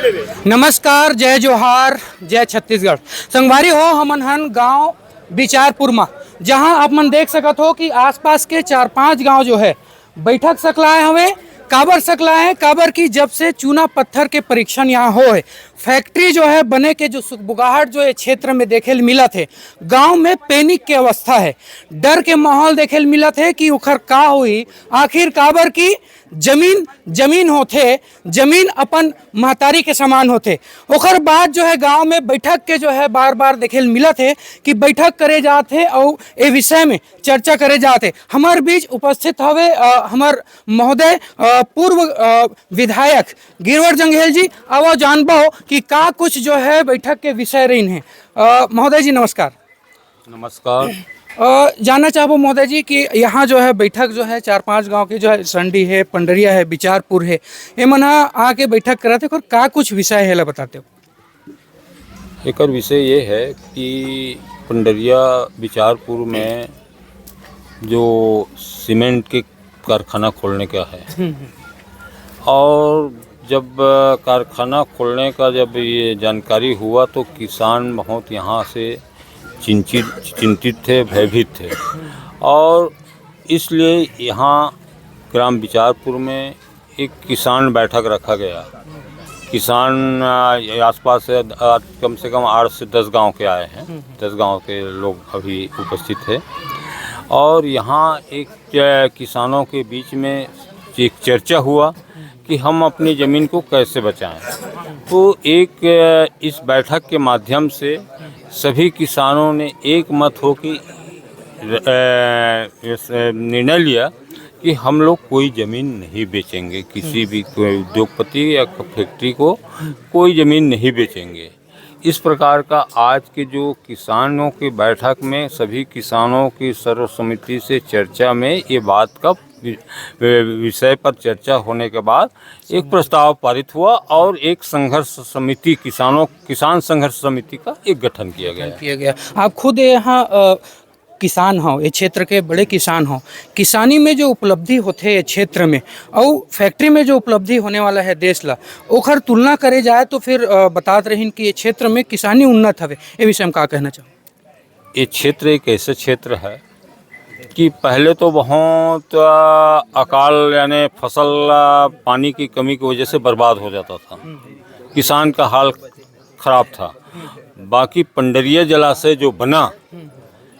नमस्कार, जय जोहार, जय छत्तीसगढ़। संगवारी हो हमन हन गांव बिचारपुर में, जहां आप मन देख सकत हो कि आसपास के 4-5 गांव जो है बैठक सकलाए हवे। काबर सकलाए हैं? काबर की जब से चूना पत्थर के परीक्षण यहाँ हो है, फैक्ट्री जो है बने के जो सुखबुगाहट जो है क्षेत्र में देखे मिला थे, गांव में पैनिक के अवस्था है, डर के माहौल देखे मिला थे कि उखर का हुई। आखिर काबर की जमीन जमीन होते, जमीन अपन महतारी के समान होते। ओकर बाद जो है गांव में बैठक के जो है बार बार देखे मिला थे कि बैठक करे जाते और ए विषय में चर्चा करे जाते। हमार बीच उपस्थित हवे हमार महोदय पूर्व विधायक गिरवर जंघेल जी। अब जानबो कि का कुछ जो है बैठक के विषय रही है। महोदय जी नमस्कार। नमस्कार। जानना चाहबो महोदय जी कि यहाँ जो है बैठक जो है 4-5 गांव के जो है संडी है, पंडरिया है, बिचारपुर है, ये मना आके बैठक कराते और का कुछ विषय है ला बताते हो। एक विषय ये है कि पंडरिया बिचारपुर में जो सीमेंट के कारखाना खोलने का है, और जब कारखाना खोलने का जब ये जानकारी हुआ तो किसान बहुत यहाँ से चिंतित थे, भयभीत थे, और इसलिए यहाँ ग्राम बिचारपुर में एक किसान बैठक रखा गया। किसान आसपास से कम 8 से 10 गांव के आए हैं, 10 गांव के लोग अभी उपस्थित थे, और यहाँ एक किसानों के बीच में एक चर्चा हुआ कि हम अपनी ज़मीन को कैसे बचाएं। तो एक इस बैठक के माध्यम से सभी किसानों ने एक मत हो कि निर्णय लिया कि हम लोग कोई ज़मीन नहीं बेचेंगे, किसी भी उद्योगपति या फैक्ट्री को कोई ज़मीन नहीं बेचेंगे। इस प्रकार का आज के जो किसानों की बैठक में सभी किसानों की सर्वसम्मति से चर्चा में ये बात का विषय पर चर्चा होने के बाद एक प्रस्ताव पारित हुआ और एक संघर्ष समिति किसान संघर्ष समिति का एक गठन किया गया। आप खुद यहाँ किसान हो, ये क्षेत्र के बड़े किसान हो, किसानी में जो उपलब्धि होते है क्षेत्र में और फैक्ट्री में जो उपलब्धि होने वाला है देश ला, ओखर तुलना करे जाए तो फिर बतात रहीन कि ये क्षेत्र में किसानी उन्नत हवे। ये विषय में का कहना चाहो। ये क्षेत्र एक ऐसे क्षेत्र है कि पहले तो बहुत अकाल यानी फसल पानी की कमी की वजह से बर्बाद हो जाता था, किसान का हाल खराब था। बाकी पंडरिया जलाशय जो बना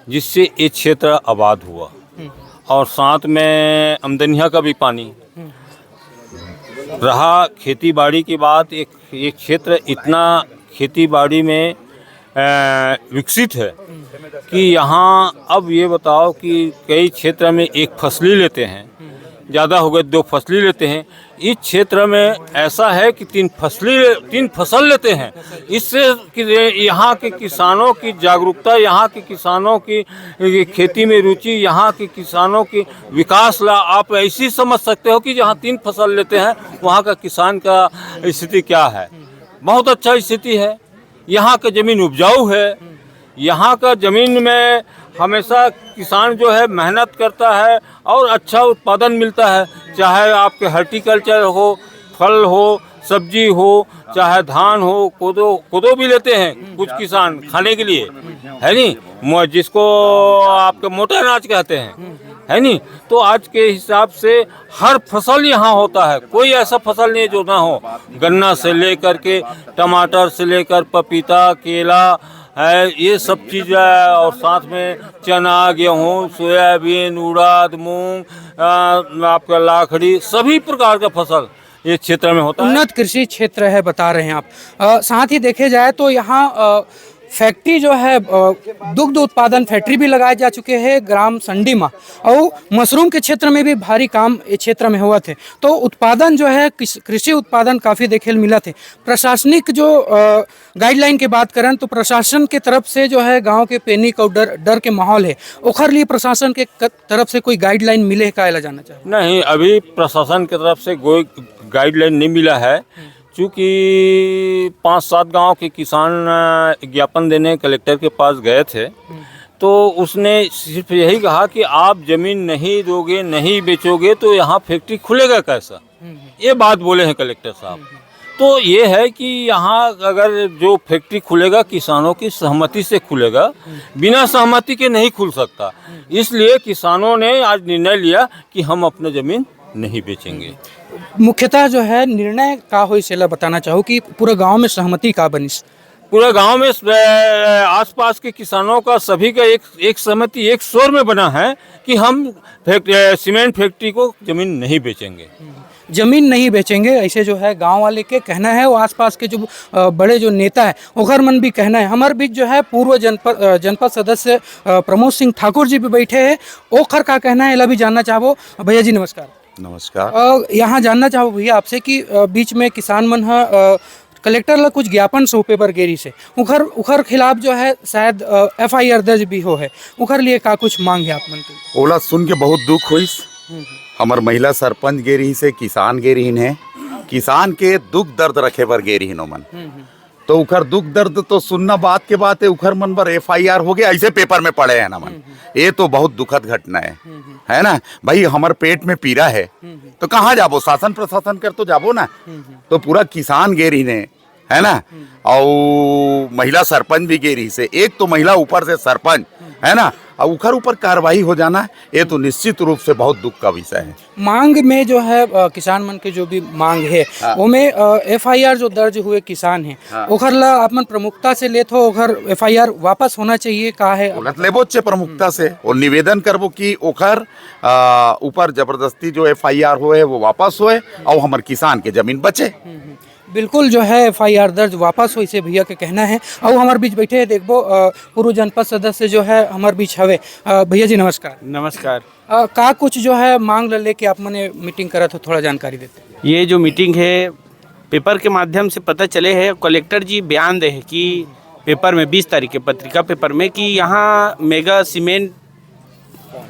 जिससे ये क्षेत्र आबाद हुआ, और साथ में आमदनिया का भी पानी रहा। खेती बाड़ी की बात, एक क्षेत्र इतना खेती बाड़ी में विकसित है कि यहाँ अब ये बताओ कि कई क्षेत्र में एक फसली लेते हैं, ज़्यादा हो गए 2 फसली लेते हैं। इस क्षेत्र में ऐसा है कि 3 फसल लेते हैं। इससे यहाँ के किसानों की जागरूकता, यहाँ के किसानों की खेती में रुचि, यहाँ के किसानों की विकास ला आप ऐसी समझ सकते हो कि जहाँ 3 फसल लेते हैं वहाँ का किसान का स्थिति क्या है। बहुत अच्छा स्थिति है। यहाँ का ज़मीन उपजाऊ है, यहाँ का ज़मीन में हमेशा किसान जो है मेहनत करता है और अच्छा उत्पादन मिलता है। चाहे आपके हॉर्टिकल्चर हो, फल हो, सब्जी हो, चाहे धान हो, कोदो भी लेते हैं कुछ किसान खाने के लिए, है नहीं, जिसको आपके मोटा अनाज कहते हैं, है नहीं। तो आज के हिसाब से हर फसल यहाँ होता है, कोई ऐसा फसल नहीं जो ना हो। गन्ना से लेकर के टमाटर से लेकर पपीता, केला है, ये सब चीज़ है, और साथ में चना, गेहूँ, सोयाबीन, उड़द, मूंग, आपका लाखड़ी, सभी प्रकार का फसल ये क्षेत्र में होता है। उन्नत कृषि क्षेत्र है बता रहे हैं आप। साथ ही देखे जाए तो यहाँ फैक्ट्री जो है दुग्ध उत्पादन फैक्ट्री भी लगाए जा चुके हैं ग्राम संडी में, और मशरूम के क्षेत्र में भी भारी काम इस क्षेत्र में हुआ थे। तो उत्पादन जो है कृषि उत्पादन काफ़ी देखे मिला थे। प्रशासनिक जो गाइडलाइन की बात करें तो प्रशासन के तरफ से जो है गांव के पैनिक और डर के माहौल है, ओखर लिए प्रशासन के तरफ से कोई गाइडलाइन मिले का एला जानना चाहिए। नहीं, अभी प्रशासन की तरफ से कोई गाइडलाइन नहीं मिला है, चूँकि 5-7 गांव के किसान ज्ञापन देने कलेक्टर के पास गए थे, तो उसने सिर्फ यही कहा कि आप ज़मीन नहीं दोगे, नहीं बेचोगे तो यहाँ फैक्ट्री खुलेगा कैसा, ये बात बोले हैं कलेक्टर साहब। तो ये है कि यहाँ अगर जो फैक्ट्री खुलेगा किसानों की सहमति से खुलेगा, बिना सहमति के नहीं खुल सकता। इसलिए किसानों ने आज निर्णय लिया कि हम अपना ज़मीन नहीं बेचेंगे। मुख्यतः जो है निर्णय का हो इसे बताना चाहूँ कि पूरे गांव में सहमति का बनी। पूरे गांव में आसपास के किसानों का सभी का एक सहमति एक स्वर में बना है कि हम सीमेंट फैक्ट्री को ज़मीन नहीं बेचेंगे। जमीन नहीं बेचेंगे ऐसे जो है गांव वाले के कहना है। वो आसपास के जो बड़े जो नेता है ओखर मन भी कहना है। हमारे बीच जो है पूर्व जनपद सदस्य प्रमोद सिंह ठाकुर जी भी बैठे हैं। ओखर का कहना है, भी जानना चाहो। भैया जी नमस्कार। नमस्कार। यहाँ जानना चाहो भैया आपसे कि बीच में किसान मन कलेक्टर ला कुछ ज्ञापन सौंपे पर गेरी से उखर खिलाफ जो है शायद FIR दर्ज भी हो है। उखर लिए का कुछ मांग है आप मन के? ओला सुन के बहुत दुख हुई। हमार महिला सरपंच गे रही से किसान गे रही है। किसान के दुख दर्द रखे पर गे रही मन, तो उखर दुख दर्द तो सुनना बात के बात है। उखर मन पर FIR हो गया ऐसे पेपर में पड़े हैं ना मन। ये तो बहुत दुखद घटना है ना भाई। हमारे पेट में पीड़ा है तो कहाँ जाबो, शासन प्रशासन कर तो जाबो ना। तो पूरा किसान गे रही ने है ना, और महिला सरपंच भी गे रही से। एक तो महिला ऊपर से सरपंच है ना, और उखर ऊपर कार्रवाई हो जाना ये तो निश्चित रूप से बहुत दुख का विषय है। मांग में जो है किसान मन के जो भी मांग है वो में FIR जो दर्ज हुए किसान है ओखर ला आप मन प्रमुखता से लेत हो। ओखर FIR वापस होना चाहिए का है? उलट लेबो चे प्रमुखता से और निवेदन करबो कि ओखर ऊपर जबरदस्ती जो FIR होए वो वापस होए और हमार किसान के जमीन बचे। बिल्कुल जो है FIR दर्ज वापस हो, इसे भैया के कहना है। और हमारे बीच बैठे हैं देखो पूर्व जनपद सदस्य जो है हमारे बीच हवे। भैया जी नमस्कार। नमस्कार। का कुछ जो है मांग लेके आप मैंने मीटिंग करा था, थोड़ा जानकारी देते। ये जो मीटिंग है पेपर के माध्यम से पता चले है। कलेक्टर जी बयान दे है कि पेपर में 20 तारीख के पत्रिका पेपर में कि यहाँ मेगा सीमेंट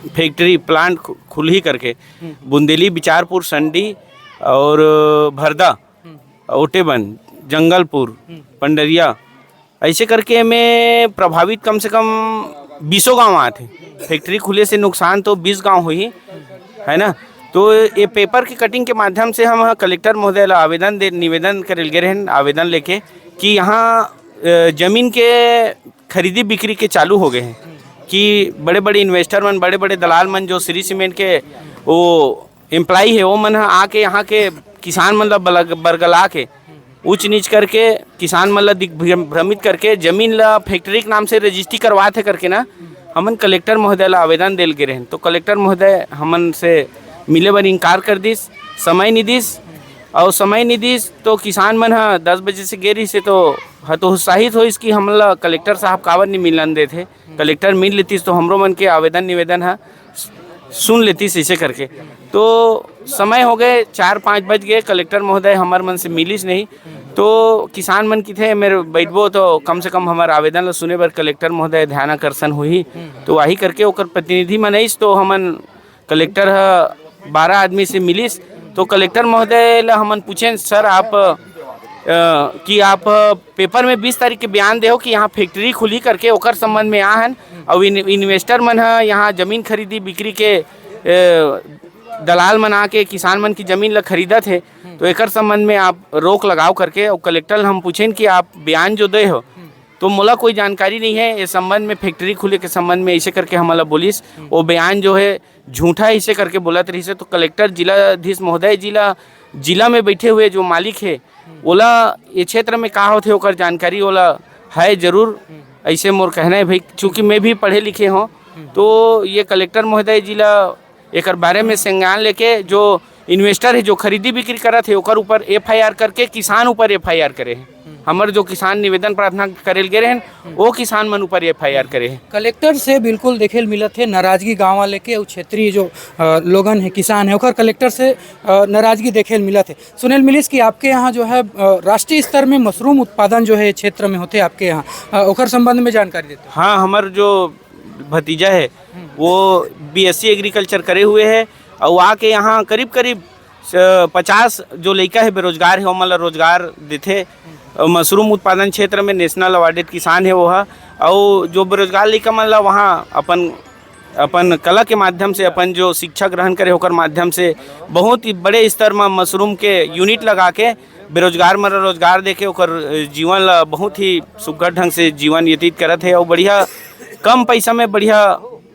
फैक्ट्री प्लांट खुल ही करके बुंदेली, बिचारपुर, संडी और भरदा, ओटेबन, जंगलपुर, पंडरिया ऐसे करके में प्रभावित कम से कम 20 गांव आते। फैक्ट्री खुले से नुकसान तो 20 गांव हुई है ना। तो ये पेपर की कटिंग के माध्यम से हम कलेक्टर महोदय ला निवेदन करे गए हैं। आवेदन लेके कि यहाँ जमीन के खरीदी बिक्री के चालू हो गए हैं कि बड़े बड़े इन्वेस्टर मन, बड़े बड़े दलाल मन जो श्री सीमेंट के वो एम्प्लॉई है वो मन आके यहाँ के किसान मतलब बरगला के ऊंच नीच करके किसान मतलब दिग्भ्रमित करके जमीन ला फैक्ट्री के नाम से रजिस्ट्री करवाते करके ना हमन कलेक्टर महोदय ला आवेदन देल गए हैं। तो कलेक्टर महोदय हमन से मिले बर इनकार कर दिस, समय नहीं दिस। और समय नहीं दिस तो किसान मन 10 बजे से गे रही से तो हतोत्साहित हो इसकी हमला कलेक्टर साहब कावर नहीं मिलन देते। कलेक्टर मिल लेतीस तो हमरो मन के आवेदन निवेदन सुन लेतीस ऐसे करके। तो समय हो गए 4-5 बज गए, कलेक्टर महोदय हमारे मन से मिलिस नहीं। तो किसान मन की थे मेरे बैठबो तो कम से कम हमारे आवेदन ला सुने बर कलेक्टर महोदय ध्यान आकर्षण हुई। तो वही करके ओकर प्रतिनिधि मन आइस तो हमन कलेक्टर 12 आदमी से मिलिस। तो कलेक्टर महोदय ला हमन पूछे सर आप कि आप पेपर में 20 तारीख के बयान दे हो कि यहाँ फैक्ट्री खुली करके ओकर संबंध में आहन और इन्वेस्टर मन यहाँ जमीन खरीदी बिक्री के दलाल मन आके किसान मन की जमीन ला खरीदा थे। तो एकर संबंध में आप रोक लगाव करके और कलेक्टर हम पूछें कि आप बयान जो दे हो तो मोला कोई जानकारी नहीं है इस संबंध में, फैक्ट्री खुले के संबंध में ऐसे करके हमारा बोलिस। वो बयान जो है झूठा ऐसे करके बोलत रही से। तो कलेक्टर जिलाधीश महोदय जिला में बैठे हुए जो मालिक है ओला ये क्षेत्र में का होते ओकर जानकारी ओला है जरूर, ऐसे मोर कहना है भाई। चूँकि मैं भी पढ़े लिखे हूँ तो ये कलेक्टर महोदय जिला एक बारे में संज्ञान लेके जो इन्वेस्टर है जो खरीदी बिक्री करा थे ओकर ऊपर FIR करके किसान ऊपर FIR करे हैं। हमारे जो किसान निवेदन प्रार्थना करेल गए हैं वो किसान मन ऊपर FIR करे हैं। कलेक्टर से बिल्कुल देखे मिलत थे नाराजगी गाँव वाले के क्षेत्रीय जो लोगन है किसान है ओकर कलेक्टर से नाराजगी देखे मिलत है। सुनील मिलिस कि आपके यहाँ जो है राष्ट्रीय स्तर में मशरूम उत्पादन जो है क्षेत्र में होते आपके यहाँ, ओकर संबंध में जानकारी देते। हाँ, हमारे जो भतीजा है वो BSc एग्रीकल्चर करे हुए है और आके यहाँ करीब 50 जो लड़का है बेरोजगार है वो मतलब रोजगार देते। मशरूम उत्पादन क्षेत्र में नेशनल अवार्डेड किसान है वो है। और जो बेरोजगार लड़का मतलब वहाँ अपन कला के माध्यम से अपन जो शिक्षा ग्रहण करे होकर माध्यम से बहुत ही बड़े स्तर में मशरूम के यूनिट लगा के बेरोजगार मन रोजगार देके ओकर जीवन ला बहुत ही सुघर ढंग से जीवन व्यतीत करत है और बढ़िया कम पैसा में बढ़िया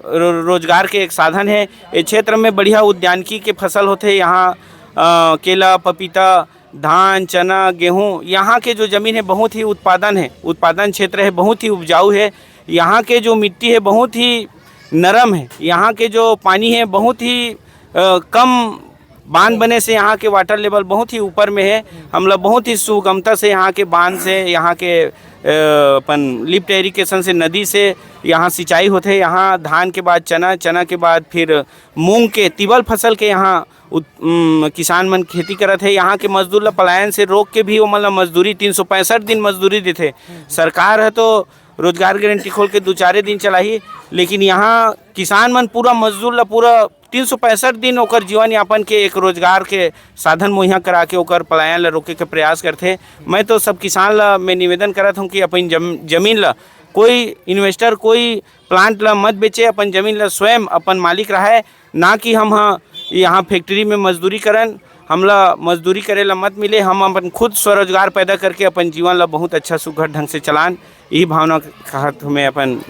रोजगार के एक साधन है। इस क्षेत्र में बढ़िया उद्यानिकी के फसल होते यहाँ केला, पपीता, धान, चना, गेहूँ। यहाँ के जो ज़मीन है बहुत ही उत्पादन क्षेत्र है, बहुत ही उपजाऊ है। यहाँ के जो मिट्टी है बहुत ही नरम है। यहाँ के जो पानी है बहुत ही कम बांध बने से यहाँ के वाटर लेवल बहुत ही ऊपर में है। हम लोग बहुत ही सुगमता से यहाँ के बांध से, यहाँ के अपन लिफ्ट इरिगेशन से, नदी से यहाँ सिंचाई होते है। यहाँ धान के बाद चना, चना के बाद फिर मूंग के तिबल फसल के यहाँ किसान मन खेती करत है। यहाँ के मजदूर ला पलायन से रोक के भी वो मतलब मजदूरी 365 दिन मजदूरी देते। सरकार है तो रोजगार गारंटी खोल के 2-4 दिन चलाही, लेकिन यहाँ किसान मन पूरा मजदूर ला पूरा 365 दिन ओकर जीवन यापन के एक रोजगार के साधन मुहैया करा के ओकर पलायन ला रोके के प्रयास करते। मैं तो सब किसान ला मैं निवेदन करत हूँ कि अपन जमीन ला कोई इन्वेस्टर, कोई प्लांट ला मत बेचे, अपन जमीन ला स्वयं अपन मालिक रहे, ना कि हम यहाँ फैक्ट्री में मजदूरी करन। हमला मजदूरी करे ला मत मिले, हम अपन खुद स्वरोजगार पैदा करके अपन जीवन ला बहुत अच्छा सुघर ढंग से चलान। यही भावना कहत हमें अपन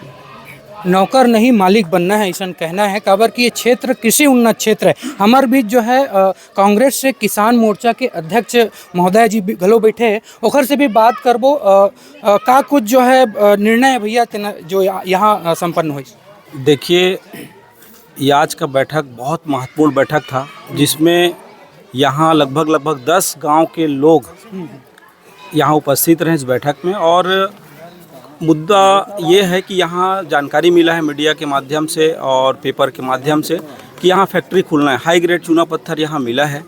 नौकर नहीं मालिक बनना है, ऐसा कहना है। काबर कि ये क्षेत्र कृषि उन्नत क्षेत्र है। हमारे बीच जो है कांग्रेस से किसान मोर्चा के अध्यक्ष महोदय जी घलो बैठे हैं, ओखर से भी बात करबो। का कुछ जो है निर्णय है भैया जो यहाँ संपन्न हुई? देखिए, ये आज का बैठक बहुत महत्वपूर्ण बैठक था, जिसमें यहाँ लगभग 10 गांव के लोग यहाँ उपस्थित रहे इस बैठक में। और मुद्दा ये है कि यहाँ जानकारी मिला है मीडिया के माध्यम से और पेपर के माध्यम से कि यहाँ फैक्ट्री खुलना है। हाई ग्रेड चूना पत्थर यहाँ मिला है।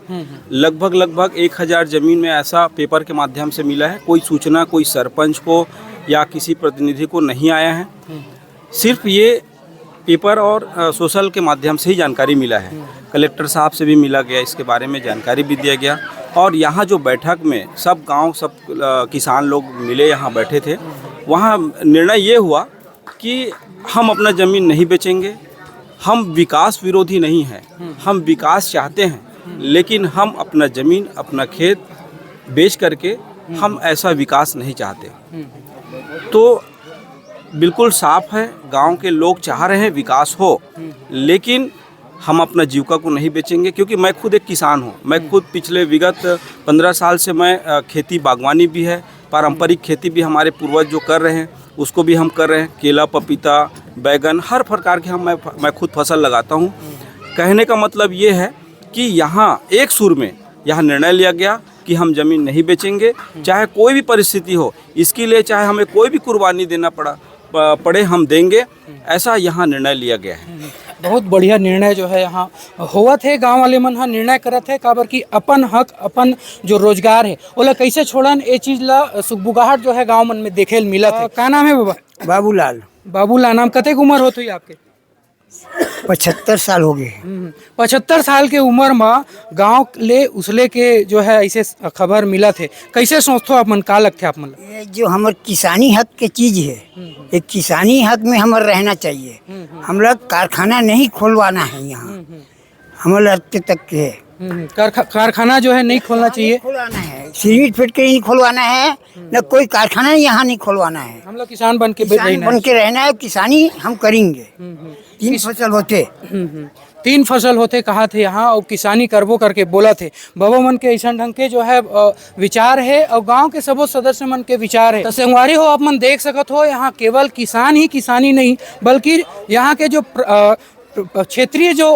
लगभग 1000 ज़मीन में ऐसा पेपर के माध्यम से मिला है। कोई सूचना कोई सरपंच को या किसी प्रतिनिधि को नहीं आया है। सिर्फ ये पेपर और सोशल के माध्यम से ही जानकारी मिला है। कलेक्टर साहब से भी मिला गया, इसके बारे में जानकारी भी दिया गया। और यहाँ जो बैठक में सब गांव, सब किसान लोग मिले, यहाँ बैठे थे, वहाँ निर्णय ये हुआ कि हम अपना ज़मीन नहीं बेचेंगे। हम विकास विरोधी नहीं हैं, हम विकास चाहते हैं, लेकिन हम अपना ज़मीन, अपना खेत बेच करके हम ऐसा विकास नहीं चाहते। तो बिल्कुल साफ है, गांव के लोग चाह रहे हैं विकास हो, लेकिन हम अपना जीविका को नहीं बेचेंगे। क्योंकि मैं खुद एक किसान हूं। मैं खुद पिछले विगत 15 साल से मैं खेती बागवानी भी है, पारंपरिक खेती भी हमारे पूर्वज जो कर रहे हैं उसको भी हम कर रहे हैं। केला, पपीता, बैगन, हर प्रकार के मैं खुद फसल लगाता हूं। कहने का मतलब ये है कि यहाँ एक सुर में यहाँ निर्णय लिया गया कि हम ज़मीन नहीं बेचेंगे, चाहे कोई भी परिस्थिति हो। इसके लिए चाहे हमें कोई भी कुर्बानी देना पड़े हम देंगे, ऐसा यहाँ निर्णय लिया गया है। बहुत बढ़िया निर्णय जो है यहाँ होवत है। गांव वाले मन हाँ निर्णय करत है काबर कि अपन हक, अपन जो रोजगार है ओला कैसे छोड़न, ये चीज ला सुखबुगाहट जो है गांव मन में देखे मिलत है। क्या नाम है बाबा? बाबूलाल। बाबूलाल नाम। कतेक उम्र होत हुई आपके? 75 साल हो गए। 75 साल के उम्र में गांव ले उसले के जो है ऐसे खबर मिला थे, कैसे सोचते हो आप मन? का लगते आप मन? ये जो हमार किसानी हक के चीज है, ये किसानी हक में हमार रहना चाहिए। हम लोग कारखाना नहीं खोलवाना है यहाँ, हम लोग तक के है। कारखाना जो है नहीं खोलना चाहिए, खोलवाना है। सीमेंट फैक्ट्री नहीं खोलवाना है, न कोई कारखाना यहाँ नहीं खोलवाना है। हम लोग किसान बन के रहना है। किसानी हम करेंगे। 3 फसल होते 3 फसल होते कहा थे यहाँ, और किसानी करबो करके बोला थे। बाबा मन के ऐसा ढंग के जो है विचार है, और गांव के सबो सदस्य मन के विचार है। तो संगवारी हो, आप मन देख सकत हो, यहाँ केवल किसान ही किसानी नहीं, बल्कि यहाँ के जो क्षेत्रीय जो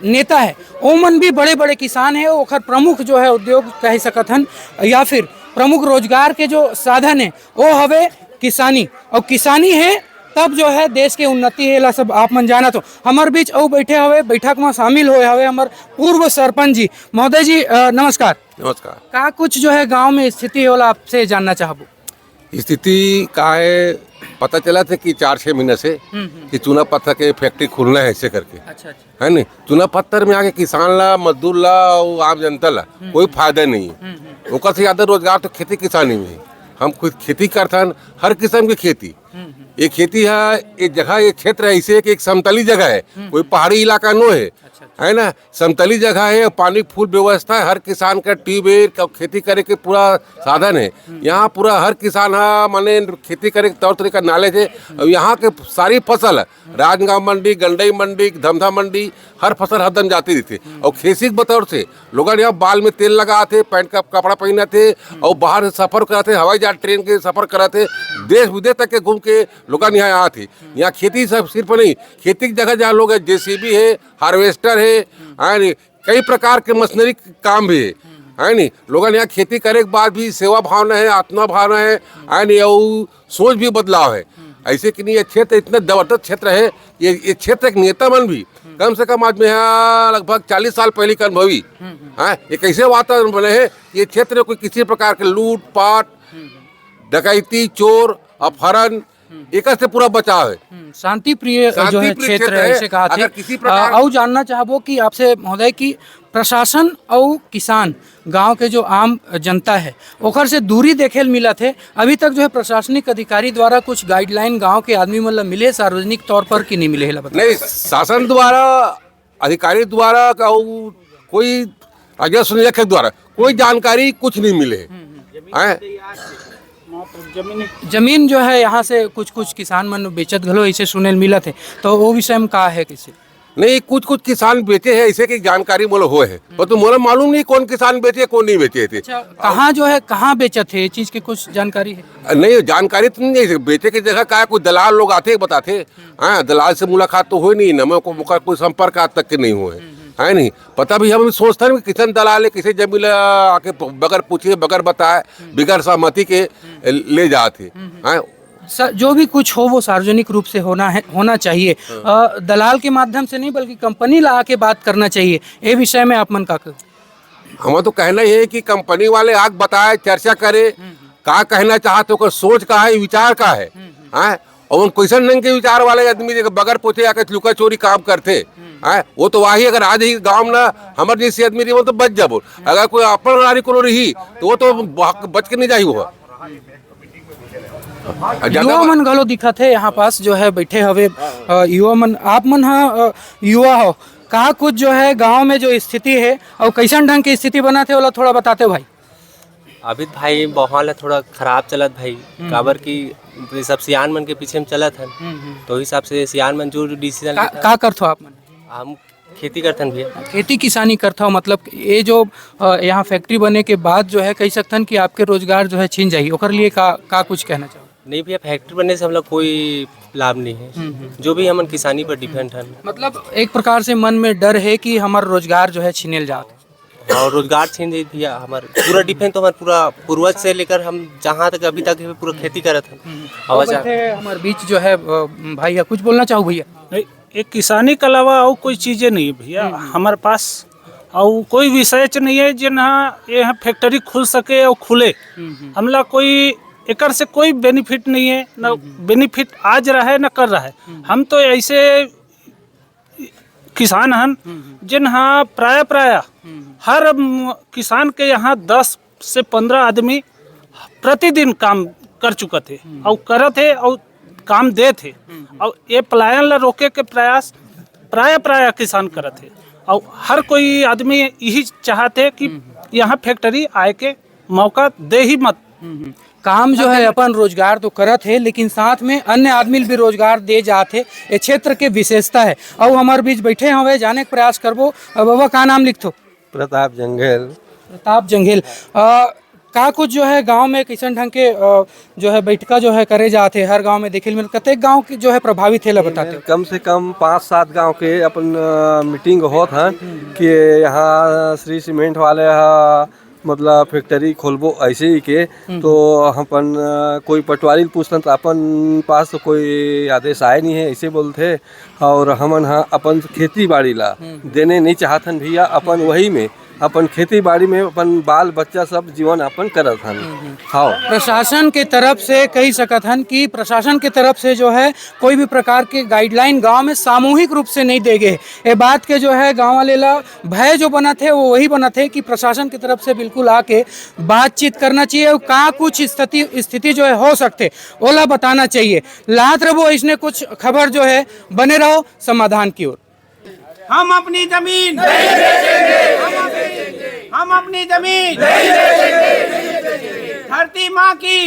नेता है वो मन भी बड़े बड़े किसान है। ओखर प्रमुख जो है उद्योग कह सकत हन, या फिर प्रमुख रोजगार के जो साधन है वो हवे किसानी, और किसानी है तब जो है देश के उन्नति है। सब आप मन जाना। तो हमारे बीच और बैठे हुए बैठक में शामिल हुए हवे हमारे पूर्व सरपंच जी। महोदय जी नमस्कार। नमस्कार। का कुछ जो है गांव में स्थिति होला आपसे जानना चाहबो? स्थिति का है, पता चला था कि 4-6 महीने से कि चूना पत्थर के फैक्ट्री खुलना है ऐसे करके। अच्छा। है नहीं, चूना पत्थर में आके किसान ला, मजदूर ला और आम जनता ला कोई फायदा नहीं है। ओकर से ज्यादा रोजगार तो खेती किसानी में है। हम खुद खेती करथन, हर किस्म की खेती। ये खेती है, एक जगह, एक क्षेत्र है ऐसे कि एक समतली जगह है, कोई पहाड़ी इलाका नो है। है ना, समतली जगह है, पानी फुल व्यवस्था है, हर किसान का ट्यूबवेल का खेती करे के पूरा साधन है। यहाँ पूरा हर किसान माने खेती करे के तौर तरीका नॉलेज है। और यहाँ के सारी फसल राजगांव मंडी, गंडई मंडी, धमधा मंडी, हर फसल हरदम जाती रहती। और खेती के बतौर से लोग यहाँ बाल में तेल लगाते, पैंट का कपड़ा पहनते और बाहर से सफर कराते, हवाई जहाज ट्रेन के सफर कराते, देश विदेश तक के घूम के लोग यहाँ आते। यहाँ खेती सब सिर्फ नहीं, खेती की जगह जहाँ लोग जेसीबी है, हार्वेस्टर है, कई प्रकार के मशीनरी काम भी है नहीं। लोग यहाँ खेती करे के बाद भी सेवा भावना है, आत्मा भावना है नहीं, और सोच भी बदलाव है। ऐसे कि नहीं, ये क्षेत्र इतना जबरदस्त क्षेत्र है। ये क्षेत्र एक नेता मन भी कम से कम आज में यहाँ लगभग 40 साल पहले का अनुभवी है। एक ऐसे वातावरण बने हैं, ये क्षेत्र में कोई किसी प्रकार के लूट पाट, डकैती, चोर, अपहरण एक से पूरा बचाव है। शांति प्रिय जो है क्षेत्र है, ऐसे कहा थे। अगर किसी प्रकार और जानना चाहबो कि आपसे महोदय की प्रशासन और किसान गांव के जो आम जनता है ओकर से दूरी देखे मिला थे। अभी तक जो है प्रशासनिक अधिकारी द्वारा कुछ गाइडलाइन गांव के आदमी मतलब मिले सार्वजनिक तौर पर कि नहीं मिले है? नहीं, शासन द्वारा, अधिकारी द्वारा का कोई राजस्व निरीक्षक द्वारा कोई जानकारी कुछ नहीं मिले है। जमीन जो है यहाँ से कुछ किसान मन बेचत घलो ऐसे सुने मिला थे, तो वो विषय में कहा है किसी? नहीं, कुछ किसान बेचे हैं ऐसे की जानकारी मोला हो है, पर तो मोला मालूम नहीं कौन किसान बेचे कौन नहीं बेचे थे। अच्छा, कहाँ जो है कहाँ बेचा थे, चीज की कुछ जानकारी है? नहीं, जानकारी तो नहीं है। बेचे की जगह का कोई दलाल लोग आते बताते, हाँ, दलाल से मुलाकात तो हो नहीं, न मैं को कोई संपर्क आज तक के नहीं हुए है नहीं। पता भी हम सोचते हैं कि किसान दलाल है, किसी जमीन आके बगैर पूछे बगैर बताए बगैर सहमति के ले जाते हैं। जो भी कुछ हो वो सार्वजनिक रूप से होना चाहिए। दलाल के माध्यम से नहीं बल्कि कंपनी ला के बात करना चाहिए। ये विषय में आप मन का हमारा तो कहना ये है कि कंपनी वाले आग बताए, चर्चा करे, का कहना चाहते हो, सोच का है, विचार का है, और क्वेश्चन नहीं के विचार वाले आदमी बगैर पूछे आके लुका चोरी काम करते है। वो तो वही अगर आज ही गाँव में हमारे जैसे आदमी रही वो तो बच जाबो, अगर कोई अपन नारी को रही तो वो तो बच के नहीं जाही। वो युवा मन घलो दिखा थे यहाँ पास जो है बैठे हवे युवा मन। आप मन युवा हो, कहा कुछ जो है गांव में जो स्थिति है और कैसन ढंग की स्थिति बना थे वाला थोड़ा बताते भाई। अभी भाई माहौल थोड़ा खराब चलत भाई, काबर की सब सियान मन के पीछे में चलत हन, तो हिसाब से सियान मन जो डिसीजन का करथो आप मन? हम खेती करथन भैया, खेती किसानी करता हो। मतलब ये जो यहाँ फैक्ट्री बने के बाद जो है कह सकथन कि आपके रोजगार जो है छीन जाएगी, ओकर लिए का कुछ कहना चाहो? नहीं भैया, फैक्ट्री बनने से हम लोग कोई लाभ नहीं है, जो भी हमन किसानी पर डिपेंड है। मतलब एक प्रकार से मन में डर है कि हमारा रोजगार जो है छीनेल जाता, और रोजगार छीन जाए भैया। हमारे पूरा डिपेंड तो हमारे पूरा पूर्वज से लेकर हम जहाँ तक अभी तक पूरा खेती करत हैं। हमारे बीच जो है भाई कुछ बोलना चाहो भैया? एक किसानी के अलावा और कोई चीज़ें नहीं है भैया हमारे पास, और कोई विषय नहीं है जिन्हा यहाँ फैक्ट्री खुल सके और खुले। हमला कोई एकर से कोई बेनिफिट नहीं है, न बेनिफिट आज रहा है न कर रहा है। हम तो ऐसे किसान हन जिन्हा प्राय हर किसान के यहाँ 10 से 15 आदमी प्रतिदिन काम कर चुका थे और करत है और काम दे थे, और ये पलायन ला रोके के प्रयास प्राय किसान करत है। और हर कोई आदमी यही चाहते कि यहाँ फैक्ट्री आए के मौका दे ही मत। काम जो है अपन रोजगार तो करत है, लेकिन साथ में अन्य आदमी भी रोजगार दे जाते। ये क्षेत्र के विशेषता है। और हमारे बीच बैठे हुए जाने का प्रयास करबो। बाबा का नाम लिखतो? प्रताप जंगेल। प्रताप जंगेल। का कुछ जो है गांव में किसान ढंग के जो है बैठका जो है करे जाते, हर गांव में देखे मिल, कतेक गांव की जो है प्रभावित है बताते? कम से कम 5-7 गांव के अपन मीटिंग होत हैं कि यहाँ श्री सीमेंट वाले मतलब फैक्ट्री खोलबो ऐसे ही के, तो अपन कोई पटवारी पूछते तो अपन पास तो कोई आदेश आए नहीं है ऐसे बोलते। और हमन अपन खेती बाड़ी ला देने नहीं चाहतन भैया, अपन वही में अपन खेती बाड़ी में अपन बाल बच्चा सब जीवन अपन करत हन। हाँ, प्रशासन के तरफ से कही सकत हन कि प्रशासन के तरफ से जो है कोई भी प्रकार के गाइडलाइन गांव में सामूहिक रूप से नहीं देगे। ये बात के जो है गांव वाले ला भय जो बना थे वो वही बना थे कि प्रशासन की तरफ से बिल्कुल आके बातचीत करना चाहिए और कहाँ कुछ स्थिति जो है हो सकते ओला बताना चाहिए। लात रहो इसने कुछ खबर जो है बने रहो समाधान की ओर। हम अपनी जमीन नहीं बेचेंगे, हम अपनी जमीन नहीं बेचेंगे, धरती माँ की